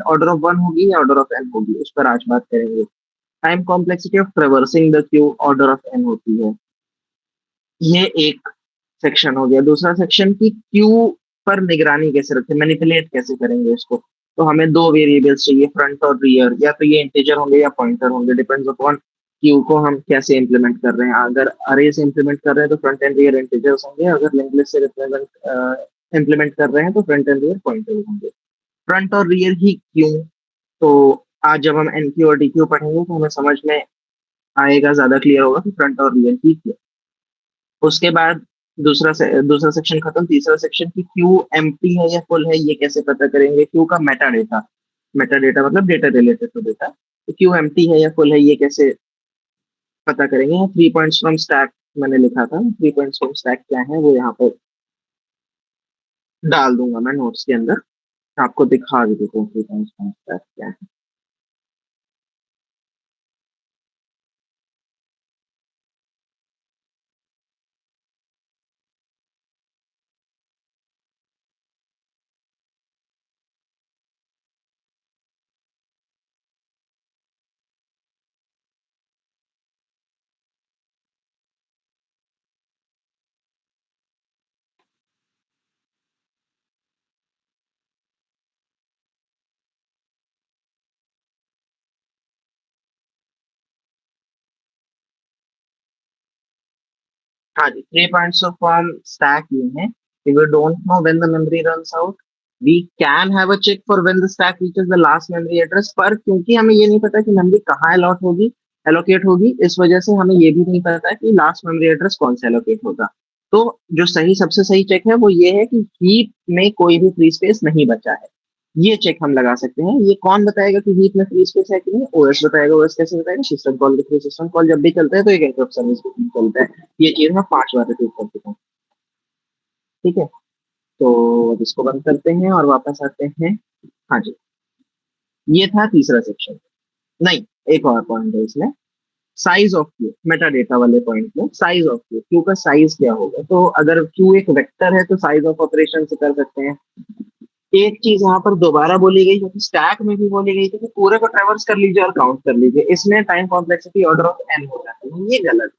Order of one होगी या order of N होगी, उस पर आज बात करेंगे। Time complexity of traversing the queue order of n होती है। ये एक सेक्शन हो गया। दूसरा सेक्शन की क्यू पर निगरानी कैसे रखें, मैनिपुलेट कैसे करेंगे इसको। तो हमें दो वेरिएबल्स चाहिए, फ्रंट और रियर, या तो ये इंटीजर होंगे या पॉइंटर होंगे, डिपेंड्स अपॉन क्यू को हम कैसे इंप्लीमेंट कर रहे हैं। अगर अरे से इंप्लीमेंट कर रहे हैं तो फ्रंट एंड रियर इंटीजर्स होंगे, अगर लिंक्ड लिस्ट से रिप्रेजेंट इंप्लीमेंट कर रहे हैं तो फ्रंट एंड रियर पॉइंटर्स होंगे। फ्रंट और रियर ही क्यों, तो आज जब हम एन क्यू और डी क्यू पढ़ेंगे तो हमें समझ में आएगा, ज्यादा क्लियर होगा कि फ्रंट और रियर ही क्यों। उसके बाद दूसरा सेक्शन खत्म। तीसरा सेक्शन की क्यू एम्प्टी है या फुल है ये कैसे पता करेंगे। क्यू का मेटा डेटा, मेटा डेटा मतलब डेटा रिलेटेड टू डेटा, तो क्यू एम्प्टी है या फुल है ये कैसे पता करेंगे। थ्री पॉइंट्स फ्रॉम स्टैक मैंने लिखा था, थ्री पॉइंट्स फ्रॉम स्टैक क्या है वो यहाँ पर डाल दूंगा मैं नोट्स के अंदर, आपको दिखा भी देता हूँ थ्री पॉइंट्स फ्रॉम स्टैक क्या है। हाँ जी, three points of form stack ये है। if we don't know when the memory runs out, we can have a check for when the stack reaches the last memory address, पर क्योंकि हमें ये नहीं पता कि मेमोरी कहाँ अलॉट होगी, एलोकेट होगी, इस वजह से हमें ये भी नहीं पता कि लास्ट मेमोरी एड्रेस कौन सा एलोकेट होगा। तो जो सही सबसे सही चेक है वो ये है कि हीप में कोई भी फ्री स्पेस नहीं बचा है। ये चेक हम लगा सकते हैं। ये कौन बताएगा कि हीप में फ्री स्पेस है कि नहीं, ओएस बताएगा। ओएस कैसे बताएगा, सिस्टम कॉल के थ्रू। सिस्टम कॉल जब भी चलता है तो एक इंटरप्ट सर्विस के थ्रू चलता है। ये चीज मैं 5 बार रिपीट कर चुका हूँ। ठीक है, तो अब इसको बंद करते हैं और वापस आते हैं। हाँ जी, ये था तीसरा सेक्शन। नहीं, एक और पॉइंट है इसमें, size of Q. Meta data वाले पॉइंट में साइज ऑफ क्यू, क्यू का साइज क्या होगा। तो अगर क्यू एक वेक्टर है तो साइज ऑफ ऑपरेशन से कर सकते हैं। एक चीज यहाँ पर दोबारा बोली गई जो कि स्टैक में भी बोली गई थी कि पूरे को ट्रेवर्स कर लीजिए और काउंट कर लीजिए, इसमें time complexity order of n हो जाती है, ये गलत।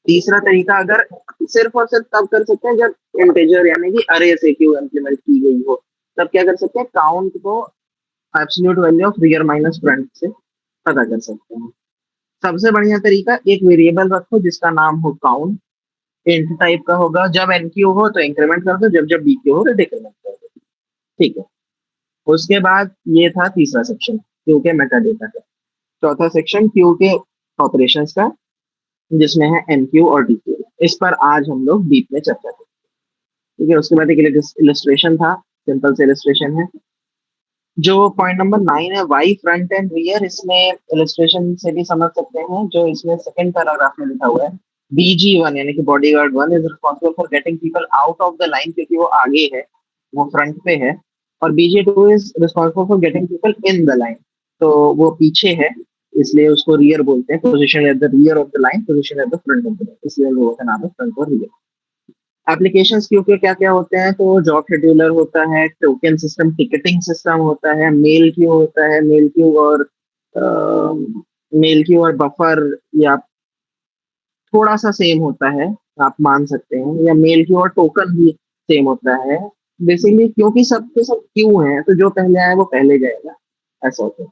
तीसरा तरीका अगर सिर्फ और सिर्फ तब कर सकते हैं जब इंटीजर यानी कि अरे से क्यू इम्प्लीमेंट की गई हो, तब क्या कर सकते हैं, काउंट को absolute value of rear minus front से पता कर सकते हैं। सबसे बढ़िया तरीका, एक वेरिएबल रखो जिसका नाम हो काउंट, इंट टाइप का होगा। जब एन क्यू हो तो इंक्रीमेंट कर दो, जब जब डी क्यू हो तो डिक्रीमेंट कर दो। ठीक है, उसके बाद ये था तीसरा सेक्शन क्यू के मेटा डेटा का। चौथा सेक्शन क्यू के ऑपरेशंस का, जिसमें है एन क्यू और डी क्यू। इस पर आज हम लोग डीप में चर्चा करेंगे। ठीक है, उसके बाद एक इलिस्ट्रेशन था, सिंपल से इलिस्ट्रेशन है। जो पॉइंट नंबर 9 है, वाई फ्रंट एंड रियर, इसमें इलिस्ट्रेशन से भी समझ सकते हैं। जो इसमें सेकंड पैराग्राफ में लिखा हुआ है, BG1 यानी कि bodyguard one is responsible for getting people out of the line, क्योंकि वो आगे है, वो फ्रंट पे है। और BG2 is responsible for getting people in the line, तो वो पीछे है, इसलिए उसको रियर बोलते हैं। Position at the rear of the line, position at the front of the line, इसलिए लोगों का नाम है फ्रंट और रियर। एप्लीकेशंस क्यू के क्या क्या होते हैं, तो जॉब शेड्यूलर होता है, टोकन सिस्टम, टिकटिंग सिस्टम होता है, मेल क्यू होता है। मेल क्यू और बफर या थोड़ा सा सेम होता है, आप मान सकते हैं, या मेल क्यू और टोकन भी सेम होता है बेसिकली, क्योंकि सबके सब क्यू हैं तो जो पहले आया वो पहले जाएगा, ऐसा होता है।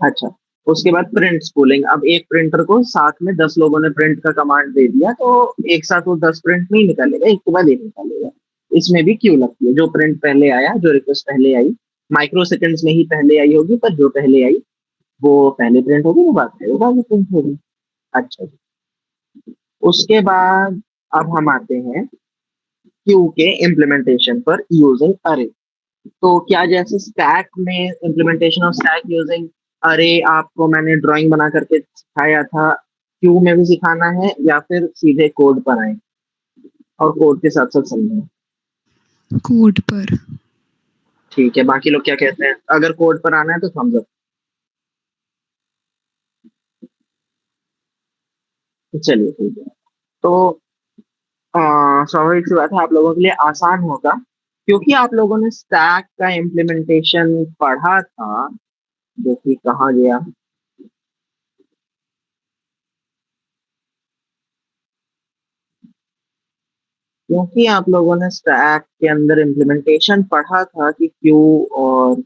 अच्छा, उसके बाद प्रिंट स्पूलिंग। अब एक प्रिंटर को साथ में 10 लोगों ने प्रिंट का कमांड दे दिया तो एक साथ वो 10 प्रिंट नहीं निकालेगा, एक के बाद एक निकालेगा। इसमें भी क्यू लगती है, जो प्रिंट पहले आया, जो रिक्वेस्ट पहले आई, माइक्रो सेकंड्स में ही पहले आई होगी, पर जो पहले आई वो पहले प्रिंट होगी, वो बाद में प्रिंट होगी। अच्छा जी। उसके बाद अब हम आते हैं क्यू के इम्प्लीमेंटेशन पर यूजिंग अरे। तो क्या जैसे स्टैक में इम्प्लीमेंटेशन ऑफ स्टैक यूजिंग अरे आपको मैंने ड्राइंग बना करके सिखाया था, क्यू में भी सिखाना है या फिर सीधे कोड पर आए और कोड के साथ साथ समझें। कोड पर। ठीक है, बाकी लोग क्या कहते हैं, अगर कोड पर आना है तो थम्स अप। चलिए ठीक है, तो स्वाभाविक सी बात है आप लोगों के लिए आसान होगा क्योंकि आप लोगों ने स्टैक का इम्प्लीमेंटेशन पढ़ा था, जो कि कहाँ गया, क्योंकि आप लोगों ने स्टैक के अंदर इम्प्लीमेंटेशन पढ़ा था कि क्यू और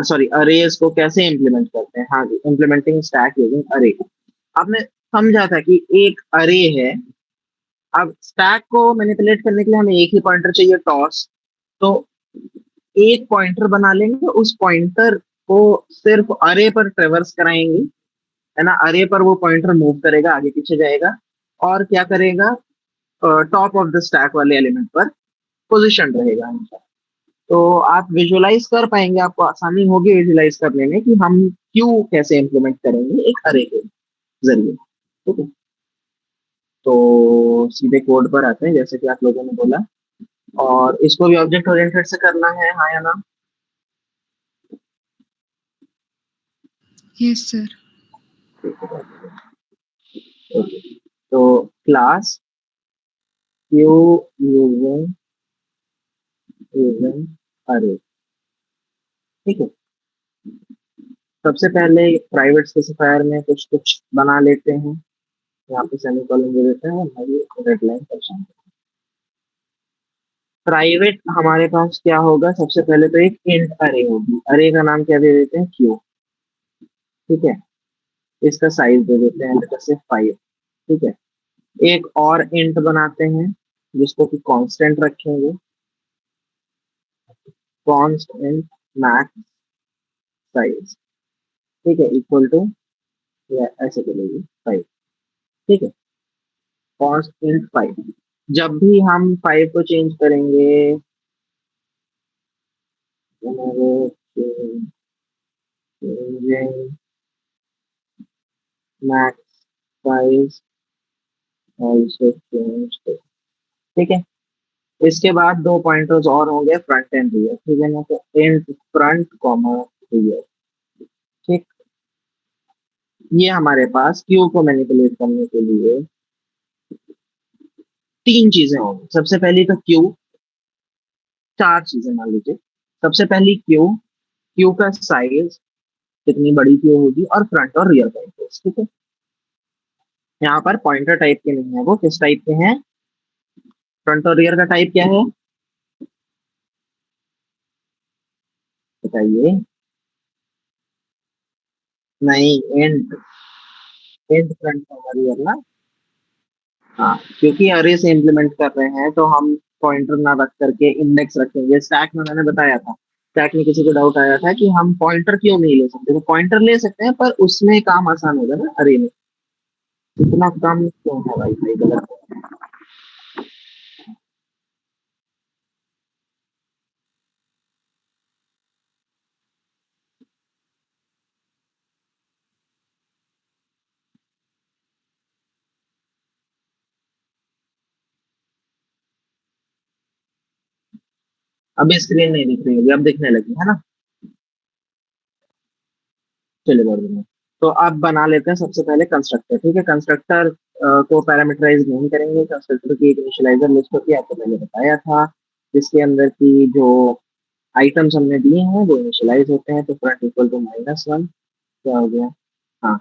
सॉरी अरेज को कैसे इम्प्लीमेंट करते हैं। हाँ जी, इम्प्लीमेंटिंग स्टैक यूजिंग अरे। आपने समझा था कि एक अरे है। अब स्टैक को मैनिपुलेट करने के लिए हमें एक ही पॉइंटर चाहिए, टॉस। तो एक पॉइंटर बना लेंगे, उस पॉइंटर को सिर्फ अरे पर ट्रेवर्स कराएंगे, है ना। अरे पर वो पॉइंटर मूव करेगा, आगे पीछे जाएगा, और क्या करेगा, टॉप ऑफ द स्टैक वाले एलिमेंट पर पोजिशन रहेगा हमेशा। तो आप विजुलाइज कर पाएंगे, आपको आसानी होगी विजुलाइज करने में कि हम क्यू कैसे इंप्लीमेंट करेंगे एक अरे के जरिए। ठीक है, तो सीधे कोड पर आते हैं, जैसे कि आप लोगों ने बोला। और इसको भी ऑब्जेक्ट ओरिएंटेड से करना है, हाँ या ना। Yes sir. तो क्लास क्यू यूजिंग यूजिंग अरे। ठीक है, सबसे पहले प्राइवेट स्पेसिफायर में कुछ कुछ बना लेते हैं। यहाँ पे सेमीकोलन दे देते हैं, हमारी रेड लाइन परेशान। प्राइवेट हमारे पास क्या होगा, सबसे पहले तो एक इंट अरे होगी, अरे का नाम क्या दे देते हैं, क्यू। ठीक है, इसका साइज दे देते हैं जैसे 5। ठीक है, एक और इंट बनाते हैं जिसको कि कांस्टेंट रखेंगे, कांस्टेंट मैक्स साइज। ठीक है, इक्वल टू, या ऐसे चलेगी 5। ठीक है, कांस्टेंट 5। जब भी हम 5 को चेंज करेंगे, मैक्स साइज ऑल्सो चेंज। ठीक है, इसके बाद दो पॉइंटर्स और होंगे, फ्रंट एंड रियर। ठीक है ना, तो इंट फ्रंट कॉमा रियर। ठीक, ये हमारे पास क्यू को मैनिपुलेट करने के लिए तीन चीजें होंगी। सबसे पहली तो क्यू, चार चीजें मान लीजिए। सबसे पहली क्यू, क्यू का साइज कितनी बड़ी क्यू होगी, और फ्रंट और रियर पॉइंटर्स। ठीक है, यहाँ पर पॉइंटर टाइप के नहीं है, वो किस टाइप के हैं, फ्रंट और रियर का टाइप क्या है बताइए। नहीं, एंड, एंड फ्रंट और रियर ना। हाँ, क्योंकि अरे से इम्प्लीमेंट कर रहे हैं तो हम पॉइंटर ना रख करके इंडेक्स रखेंगे। स्टैक में मैंने बताया था, स्टैक में किसी को डाउट आया था कि हम पॉइंटर क्यों नहीं ले सकते, तो पॉइंटर ले सकते हैं पर उसमें काम आसान होगा ना, अरे में इतना काम क्यों है भाई, भाई गलत है। अभी स्क्रीन नहीं दिख रही होगी, अब दिखने लगी है ना। चलिए बहुत बढ़िया। तो अब बना लेते हैं सबसे पहले कंस्ट्रक्टर। ठीक है, कंस्ट्रक्टर को पैरामीटराइज नहीं करेंगे, कंस्ट्रक्टर की एक इनिशियलाइजर लिस्ट होती है, आपको मैंने बताया था, जिसके अंदर की जो आइटम्स हमने दिए हैं वो इनिशियलाइज होते हैं। तो फ्रंट इक्वल टू -1, क्या हो गया, हाँ।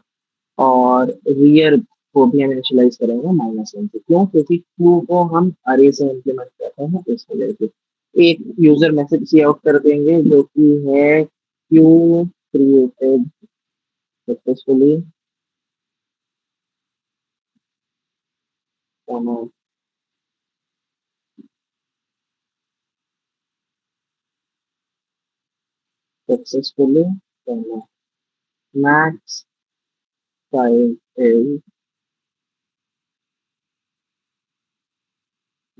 और रियर को भी हम इनिशियलाइज करेंगे -1 से। क्यों, क्योंकि क्यू को हम अरे से इम्प्लीमेंट करते हैं, तो इस वजह से एक यूजर मैसेज सी आउट कर देंगे जो कि है Q created successfully, successfully max size is,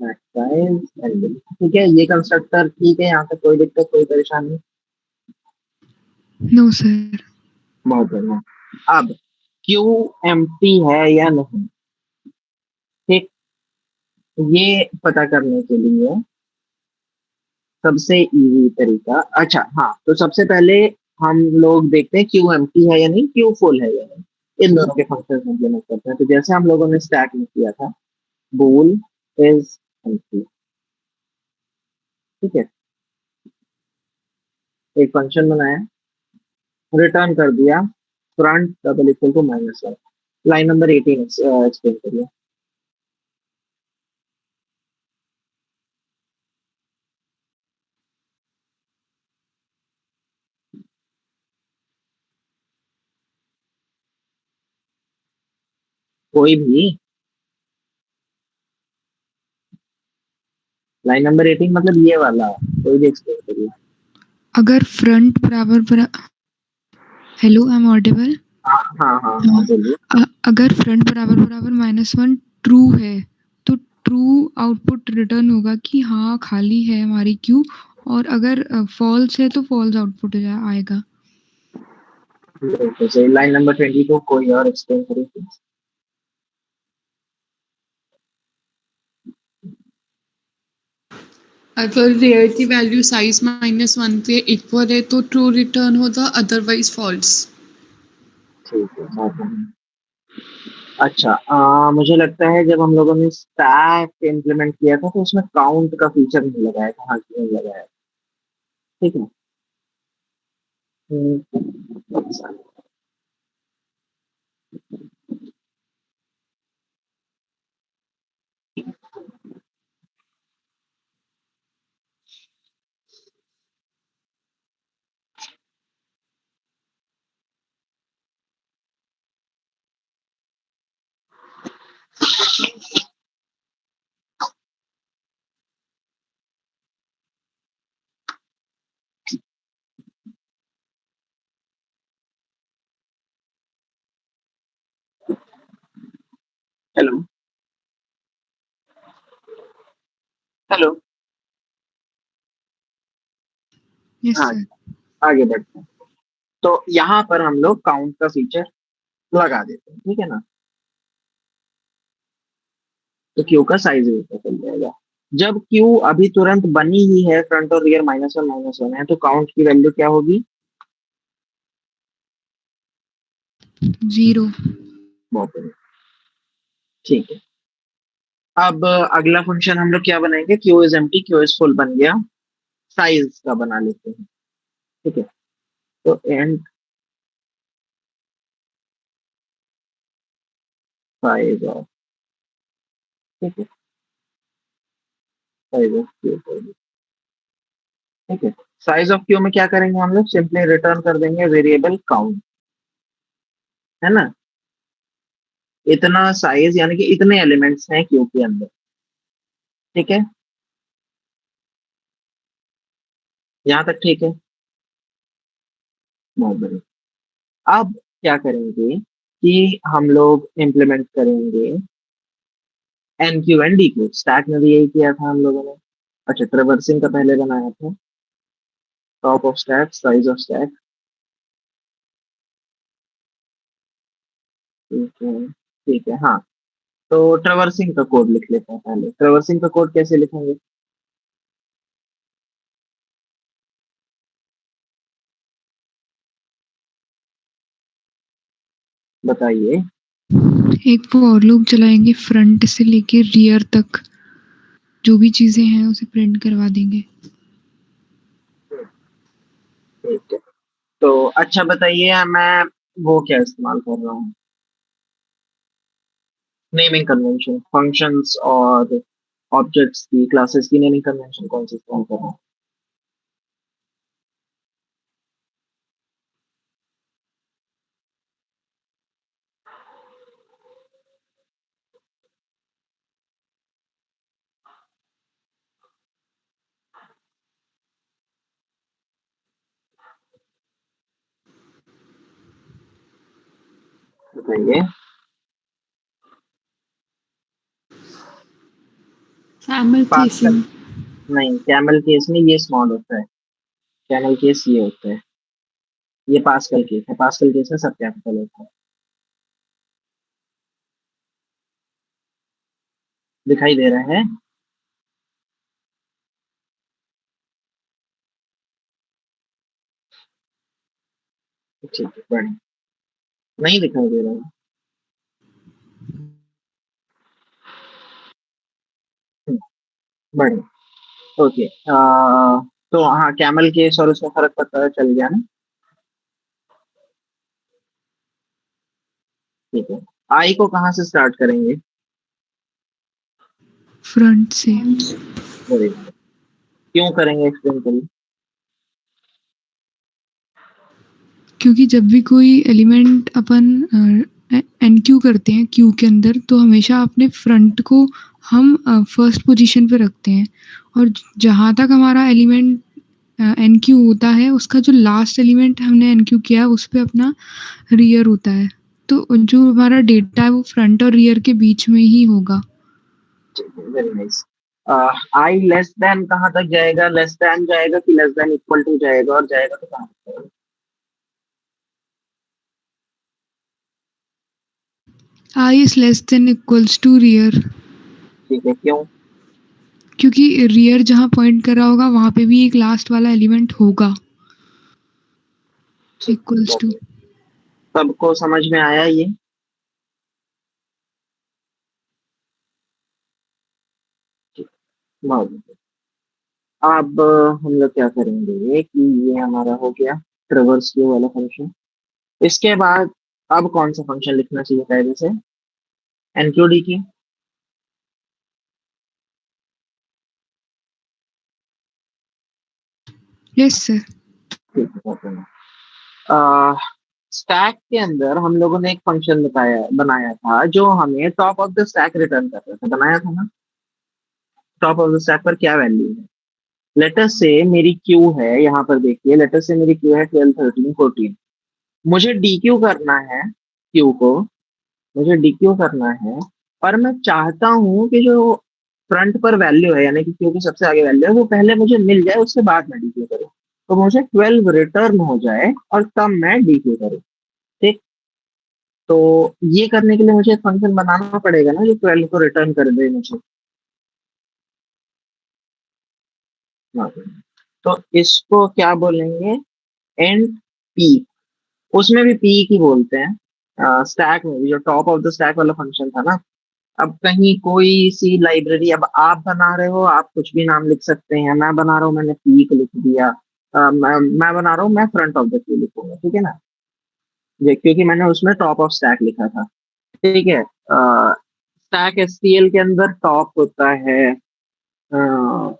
max size. ठीक है, ये कंस्ट्रक्टर ठीक है, यहाँ पे कोई दिक्कत कोई परेशानी। No sir. बहुत बढ़िया। अब क्यू एम्प्टी है या नहीं, ठीक, ये पता करने के लिए सबसे इजी तरीका, अच्छा हाँ, तो सबसे पहले हम लोग देखते हैं क्यू एम्प्टी है या नहीं, क्यू फुल है या नहीं। इन दोनों के फंक्शन इम्प्लीमेंट करते हैं। तो जैसे हम लोगों ने स्टैक में किया था, bool is एम्प्टी, ठीक है, एक फंक्शन बनाया, रिटर्न कर दिया front double equal to -1। Line number 18 explain करिए। कोई भी लाइन नंबर 18 मतलब ये वाला, कोई भी एक्सप्लेन करिए। अगर front hello, I am audible? हाँ हाँ हाँ हाँ, बोलिए। अगर फ्रंट बराबर बराबर -1 ट्रू है तो ट्रू आउटपुट रिटर्न होगा कि हाँ खाली है हमारी क्यू, और अगर फॉल्स है तो फॉल्स आउटपुट आएगा। तो सही, लाइन नंबर 20 को कोई और एक्सप्लेन करिए। अगर रेयर की वैल्यू साइज -1 के इक्वल है तो ट्रू रिटर्न होगा, अदरवाइज फॉल्स। ठीक है, बहुत बढ़िया। अच्छा, मुझे लगता है जब हम लोगों ने स्टैक इम्प्लीमेंट किया था तो उसमें काउंट का फीचर नहीं लगाया था। हाँ, क्यों नहीं लगाया? ठीक है। अच्छा, हेलो हेलो। यस हाँ, सर। आगे बढ़ते हैं। तो यहाँ पर हम लोग काउंट का फीचर लगा देते हैं, ठीक है ना? तो क्यू का साइज भी पता चल जाएगा। जब क्यू अभी तुरंत बनी ही है, फ्रंट और रियर -1 है, तो काउंट की वैल्यू क्या होगी? 0। बहुत बढ़िया। ठीक है। अब अगला फंक्शन हम लोग क्या बनाएंगे? Q is empty, Q is full बन गया, साइज का बना लेते हैं। ठीक है, तो एंड साइज ऑफ, ठीक है, साइज ऑफ क्यू। ठीक है, साइज ऑफ क्यू में क्या करेंगे हम लोग? सिंपली रिटर्न कर देंगे वेरिएबल काउंट, है ना? इतना साइज यानी कि इतने एलिमेंट्स हैं क्यू के अंदर। ठीक है, यहाँ तक ठीक है? बहुत बढ़िया। अब क्या करेंगे कि हम लोग इम्प्लीमेंट करेंगे enqueue and dequeue. Stack में भी यही किया था हम लोगों ने। अच्छा, ट्रेवर्सिंग का पहले बनाया था, top of stack, size of stack. ठीक है, ठीक है, हाँ। तो ट्रेवर्सिंग का कोड लिख लेते हैं पहले। ट्रेवर्सिंग का कोड कैसे लिखेंगे? बताइए। एक फॉर लूप चलाएंगे, फ्रंट से लेके रियर तक जो भी चीजें हैं उसे प्रिंट करवा देंगे। ठीक है, तो अच्छा बताइए, मैं वो क्या इस्तेमाल कर रहा हूँ? नेमिंग कन्वेंशन, फंक्शंस और ऑब्जेक्ट्स की, क्लासेस की नेमिंग कन्वेंशन कौन सी इस्तेमाल कर रहा हूँ? बताइए। Camel pascal. केसिंग। नहीं, कैमल केस में ये स्मॉल होता है, कैमल केस ये होता है। ये पास्कल केस है, पास्कल केस में सब कैपिटल होता है। दिखाई दे रहा है? ठीक है, बढ़िया। नहीं दिखाई दे रहा है? बढ़िया। ओके, तो हाँ, कैमल केस और उसमें फर्क पता चल गया ना। ठीक है, आई को कहाँ से स्टार्ट करेंगे? फ्रंट से। Very good. क्यों करेंगे, एक्सप्लेन करिए। क्योंकि जब भी कोई एलिमेंट अपन एन क्यू करते हैं क्यू के अंदर, तो हमेशा अपने फ्रंट को हम फर्स्ट पोजीशन पे रखते हैं, और जहाँ तक हमारा एलिमेंट एन क्यू होता है, उसका जो लास्ट एलिमेंट हमने एन क्यू किया है उस पे अपना रियर होता है। तो जो हमारा डेटा है वो फ्रंट और रियर के बीच में ही होगा। Very nice. I less than कहाँ तक जाएगा? लेस देन जाएगा कि लेस देन इक्वल टू जाएगा, और जाएगा तो कहाँ तक जाएगा? I is less than equals to rear, ठीक है, क्यों? क्योंकि रियर जहाँ पॉइंट कर रहा होगा वहाँ पे भी एक लास्ट वाला एलिमेंट होगा ठीक इक्वल्स है, टू। सबको समझ में आया ये? बहुत बढ़िया। अब हम लोग क्या करेंगे कि ये हमारा हो गया ट्रेवर्स फ्लो वाला फंक्शन। इसके बाद अब कौन सा फंक्शन लिखना चाहिए कायदे से? एनक्यूडी की। Yes sir. ठीक है, ओके। स्टैक के अंदर हम लोगों ने एक फंक्शन बनाया था जो हमें top of the stack return कर रहा था, बनाया था ना। टॉप ऑफ द स्टैक पर क्या वैल्यू है? लेटर से मेरी क्यू है, यहाँ पर देखिए, लेटर से मेरी क्यू है 12, 13, 14। मुझे डी क्यू करना है क्यू को, मुझे डी क्यू करना है। और मैं चाहता हूँ कि जो फ्रंट पर वैल्यू है, यानी कि क्यू की सबसे आगे वैल्यू है, वो पहले मुझे मिल जाए, उसके बाद मैं डी क्यू करूँ। तो मुझे 12 रिटर्न हो जाए और तब मैं डी क्यू करूँ। ठीक। तो ये करने के लिए मुझे एक फंक्शन बनाना पड़ेगा ना जो 12 को रिटर्न कर दे मुझे। हाँ। तो इसको क्या बोलेंगे? And P. उसमें भी पी की बोलते हैं, स्टैक में भी जो टॉप ऑफ द स्टैक वाला फंक्शन था ना। अब कहीं कोई सी लाइब्रेरी, अब आप बना रहे हो, आप कुछ भी नाम लिख सकते हैं। मैं बना रहा हूँ, मैंने पी को लिख दिया। मैं बना रहा हूँ, मैं फ्रंट ऑफ द क्यू लिखूंगा, ठीक है ना। क्योंकि मैंने उसमें टॉप ऑफ स्टैक लिखा था। ठीक है। स्टैक एसक्यूएल के अंदर टॉप होता है,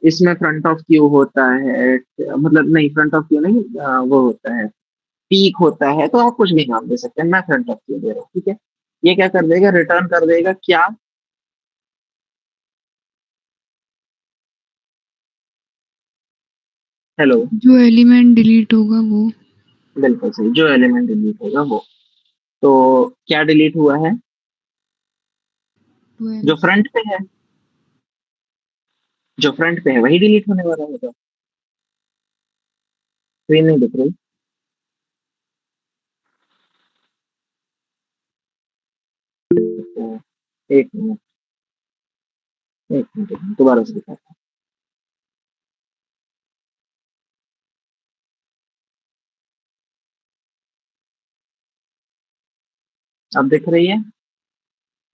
इसमें फ्रंट ऑफ क्यू होता है, मतलब नहीं, फ्रंट ऑफ क्यू नहीं, वो होता है, पीक होता है। तो आप कुछ भी नाम दे सकते हैं, मैं फ्रंट ऑफ क्यू दे रहा हूँ, ठीक है। ये क्या कर देगा? रिटर्न कर देगा क्या? हेलो। जो एलिमेंट डिलीट होगा वो। बिल्कुल सही, जो एलिमेंट डिलीट होगा वो। तो क्या डिलीट हुआ है? जो 12। फ्रंट पे है, जो फ्रंट पे है वही डिलीट होने वाला होगा। स्क्रीन नहीं दिख रही? तो एक मिनट, एक मिनट दोबारा से दिखा। अब दिख रही है?